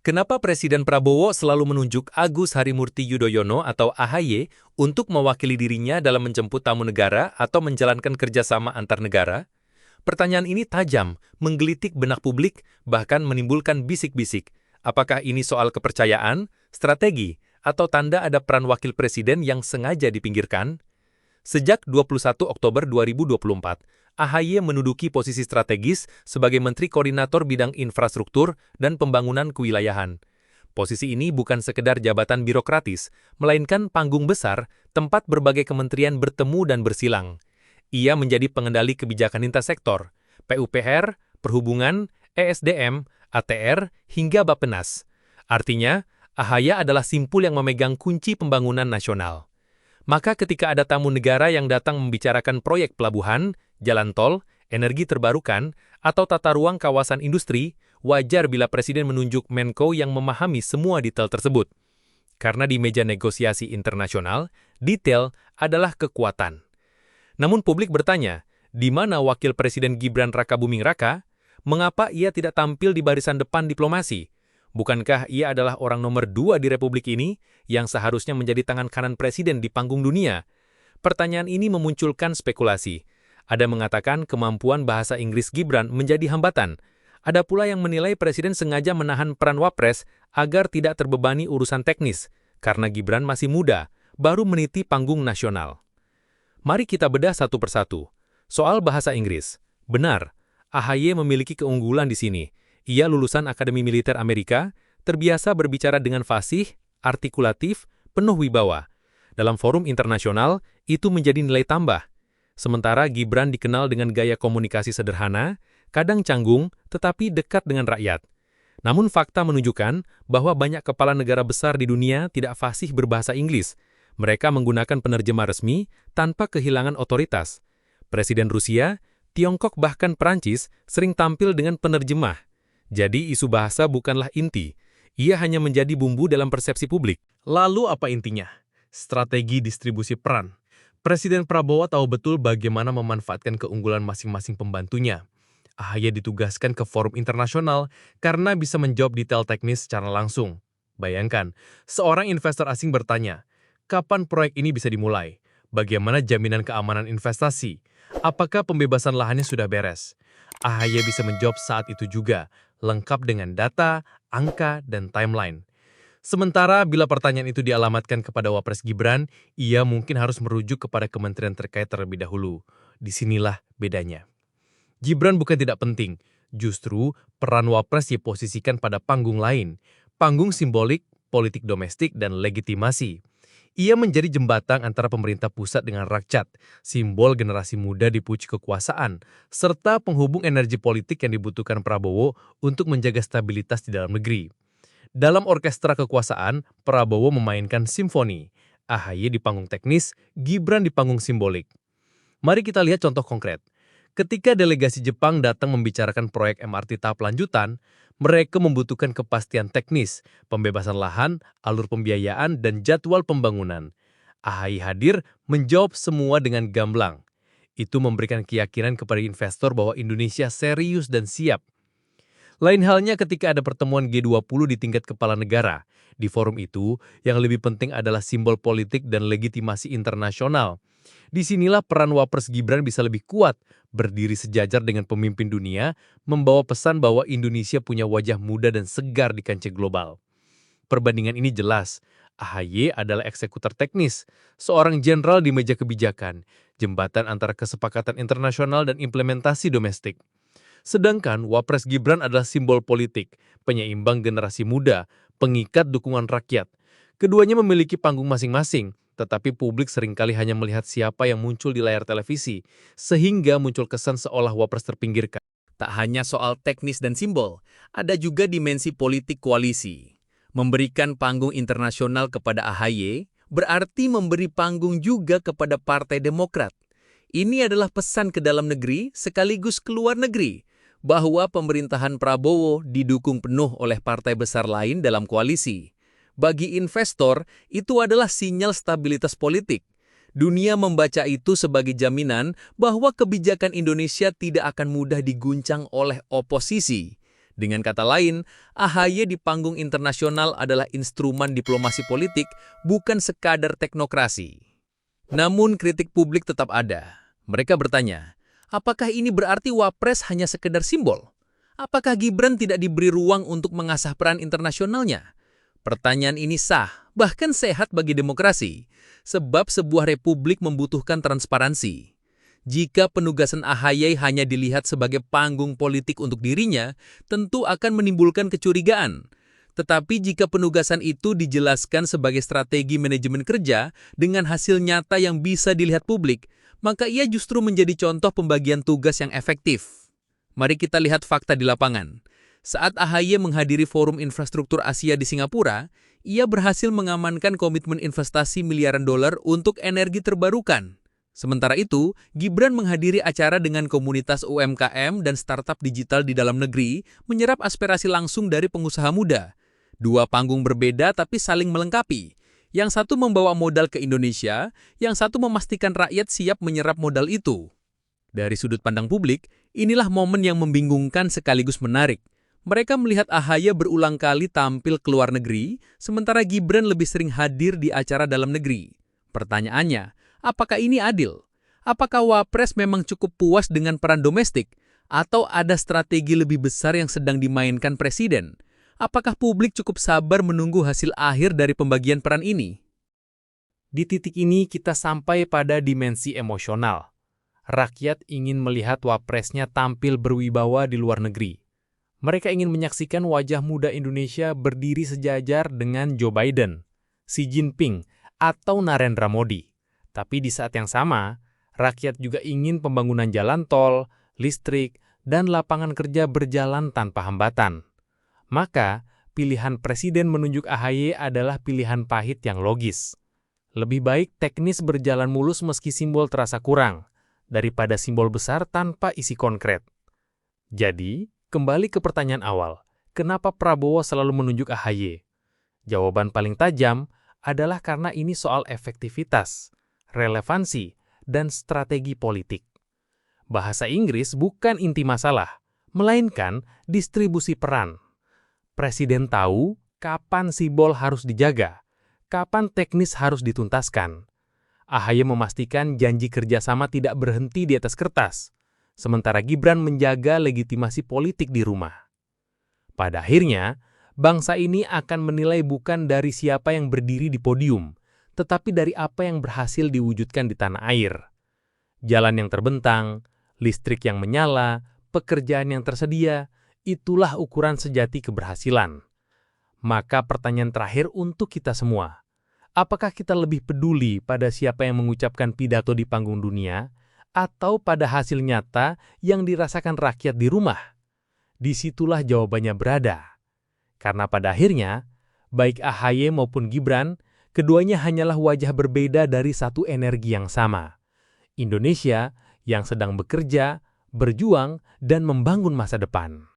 Kenapa Presiden Prabowo selalu menunjuk Agus Harimurti Yudhoyono atau AHY untuk mewakili dirinya dalam menjemput tamu negara atau menjalankan kerjasama antar negara? Pertanyaan ini tajam, menggelitik benak publik, bahkan menimbulkan bisik-bisik. Apakah ini soal kepercayaan, strategi, atau tanda ada peran wakil presiden yang sengaja dipinggirkan? Sejak 21 Oktober 2024, AHY menduduki posisi strategis sebagai Menteri Koordinator Bidang Infrastruktur dan Pembangunan Kewilayahan. Posisi ini bukan sekedar jabatan birokratis, melainkan panggung besar tempat berbagai kementerian bertemu dan bersilang. Ia menjadi pengendali kebijakan lintas sektor, PUPR, Perhubungan, ESDM, ATR, hingga Bappenas. Artinya, AHY adalah simpul yang memegang kunci pembangunan nasional. Maka ketika ada tamu negara yang datang membicarakan proyek pelabuhan, jalan tol, energi terbarukan, atau tata ruang kawasan industri, wajar bila Presiden menunjuk Menko yang memahami semua detail tersebut. Karena di meja negosiasi internasional, detail adalah kekuatan. Namun publik bertanya, di mana Wakil Presiden Gibran Rakabuming Raka? Mengapa ia tidak tampil di barisan depan diplomasi? Bukankah ia adalah orang nomor 2 di Republik ini yang seharusnya menjadi tangan kanan Presiden di panggung dunia? Pertanyaan ini memunculkan spekulasi. Ada mengatakan kemampuan bahasa Inggris Gibran menjadi hambatan. Ada pula yang menilai Presiden sengaja menahan peran Wapres agar tidak terbebani urusan teknis, karena Gibran masih muda, baru meniti panggung nasional. Mari kita bedah satu persatu. Soal bahasa Inggris. Benar, AHY memiliki keunggulan di sini. Ia lulusan Akademi Militer Amerika, terbiasa berbicara dengan fasih, artikulatif, penuh wibawa. Dalam forum internasional, itu menjadi nilai tambah. Sementara Gibran dikenal dengan gaya komunikasi sederhana, kadang canggung, tetapi dekat dengan rakyat. Namun fakta menunjukkan bahwa banyak kepala negara besar di dunia tidak fasih berbahasa Inggris. Mereka menggunakan penerjemah resmi tanpa kehilangan otoritas. Presiden Rusia, Tiongkok bahkan Perancis sering tampil dengan penerjemah. Jadi isu bahasa bukanlah inti, ia hanya menjadi bumbu dalam persepsi publik. Lalu apa intinya? Strategi distribusi peran. Presiden Prabowo tahu betul bagaimana memanfaatkan keunggulan masing-masing pembantunya. AHY ditugaskan ke forum internasional karena bisa menjawab detail teknis secara langsung. Bayangkan, seorang investor asing bertanya, kapan proyek ini bisa dimulai? Bagaimana jaminan keamanan investasi? Apakah pembebasan lahannya sudah beres? AHY bisa menjawab saat itu juga, lengkap dengan data, angka, dan timeline. Sementara bila pertanyaan itu dialamatkan kepada Wapres Gibran, ia mungkin harus merujuk kepada kementerian terkait terlebih dahulu. Disinilah bedanya. Gibran bukan tidak penting, justru peran Wapres diposisikan pada panggung lain, panggung simbolik, politik domestik, dan legitimasi. Ia menjadi jembatan antara pemerintah pusat dengan rakyat, simbol generasi muda di pucuk kekuasaan, serta penghubung energi politik yang dibutuhkan Prabowo untuk menjaga stabilitas di dalam negeri. Dalam orkestra kekuasaan, Prabowo memainkan simfoni, AHY di panggung teknis, Gibran di panggung simbolik. Mari kita lihat contoh konkret. Ketika delegasi Jepang datang membicarakan proyek MRT tahap lanjutan, mereka membutuhkan kepastian teknis, pembebasan lahan, alur pembiayaan, dan jadwal pembangunan. AHY hadir menjawab semua dengan gamblang. Itu memberikan keyakinan kepada investor bahwa Indonesia serius dan siap. Lain halnya ketika ada pertemuan G20 di tingkat kepala negara. Di forum itu, yang lebih penting adalah simbol politik dan legitimasi internasional. Disinilah peran Wapres Gibran bisa lebih kuat, berdiri sejajar dengan pemimpin dunia, membawa pesan bahwa Indonesia punya wajah muda dan segar di kancah global. Perbandingan ini jelas, AHY adalah eksekutor teknis, seorang jenderal di meja kebijakan, jembatan antara kesepakatan internasional dan implementasi domestik. Sedangkan Wapres Gibran adalah simbol politik, penyeimbang generasi muda, pengikat dukungan rakyat. Keduanya memiliki panggung masing-masing, tetapi publik seringkali hanya melihat siapa yang muncul di layar televisi, sehingga muncul kesan seolah Wapres terpinggirkan. Tak hanya soal teknis dan simbol, ada juga dimensi politik koalisi. Memberikan panggung internasional kepada AHY berarti memberi panggung juga kepada Partai Demokrat. Ini adalah pesan ke dalam negeri sekaligus ke luar negeri, bahwa pemerintahan Prabowo didukung penuh oleh partai besar lain dalam koalisi. Bagi investor, itu adalah sinyal stabilitas politik. Dunia membaca itu sebagai jaminan bahwa kebijakan Indonesia tidak akan mudah diguncang oleh oposisi. Dengan kata lain, AHY di panggung internasional adalah instrumen diplomasi politik, bukan sekadar teknokrasi. Namun kritik publik tetap ada. Mereka bertanya, apakah ini berarti Wapres hanya sekedar simbol? Apakah Gibran tidak diberi ruang untuk mengasah peran internasionalnya? Pertanyaan ini sah, bahkan sehat bagi demokrasi, sebab sebuah republik membutuhkan transparansi. Jika penugasan AHY hanya dilihat sebagai panggung politik untuk dirinya, tentu akan menimbulkan kecurigaan. Tetapi jika penugasan itu dijelaskan sebagai strategi manajemen kerja dengan hasil nyata yang bisa dilihat publik, maka ia justru menjadi contoh pembagian tugas yang efektif. Mari kita lihat fakta di lapangan. Saat AHY menghadiri Forum Infrastruktur Asia di Singapura, ia berhasil mengamankan komitmen investasi miliaran dolar untuk energi terbarukan. Sementara itu, Gibran menghadiri acara dengan komunitas UMKM dan startup digital di dalam negeri, menyerap aspirasi langsung dari pengusaha muda. Dua panggung berbeda tapi saling melengkapi. Yang satu membawa modal ke Indonesia, yang satu memastikan rakyat siap menyerap modal itu. Dari sudut pandang publik, inilah momen yang membingungkan sekaligus menarik. Mereka melihat AHY berulang kali tampil ke luar negeri, sementara Gibran lebih sering hadir di acara dalam negeri. Pertanyaannya, apakah ini adil? Apakah Wapres memang cukup puas dengan peran domestik? Atau ada strategi lebih besar yang sedang dimainkan Presiden? Apakah publik cukup sabar menunggu hasil akhir dari pembagian peran ini? Di titik ini kita sampai pada dimensi emosional. Rakyat ingin melihat Wapresnya tampil berwibawa di luar negeri. Mereka ingin menyaksikan wajah muda Indonesia berdiri sejajar dengan Joe Biden, Xi Jinping, atau Narendra Modi. Tapi di saat yang sama, rakyat juga ingin pembangunan jalan tol, listrik, dan lapangan kerja berjalan tanpa hambatan. Maka, pilihan Presiden menunjuk AHY adalah pilihan pahit yang logis. Lebih baik teknis berjalan mulus meski simbol terasa kurang, daripada simbol besar tanpa isi konkret. Jadi, kembali ke pertanyaan awal, kenapa Prabowo selalu menunjuk AHY? Jawaban paling tajam adalah karena ini soal efektivitas, relevansi, dan strategi politik. Bahasa Inggris bukan inti masalah, melainkan distribusi peran. Presiden tahu kapan simbol harus dijaga, kapan teknis harus dituntaskan. AHY memastikan janji kerjasama tidak berhenti di atas kertas, sementara Gibran menjaga legitimasi politik di rumah. Pada akhirnya, bangsa ini akan menilai bukan dari siapa yang berdiri di podium, tetapi dari apa yang berhasil diwujudkan di tanah air. Jalan yang terbentang, listrik yang menyala, pekerjaan yang tersedia, itulah ukuran sejati keberhasilan. Maka pertanyaan terakhir untuk kita semua, apakah kita lebih peduli pada siapa yang mengucapkan pidato di panggung dunia, atau pada hasil nyata yang dirasakan rakyat di rumah? Disitulah jawabannya berada. Karena pada akhirnya, baik AHY maupun Gibran, keduanya hanyalah wajah berbeda dari satu energi yang sama. Indonesia yang sedang bekerja, berjuang, dan membangun masa depan.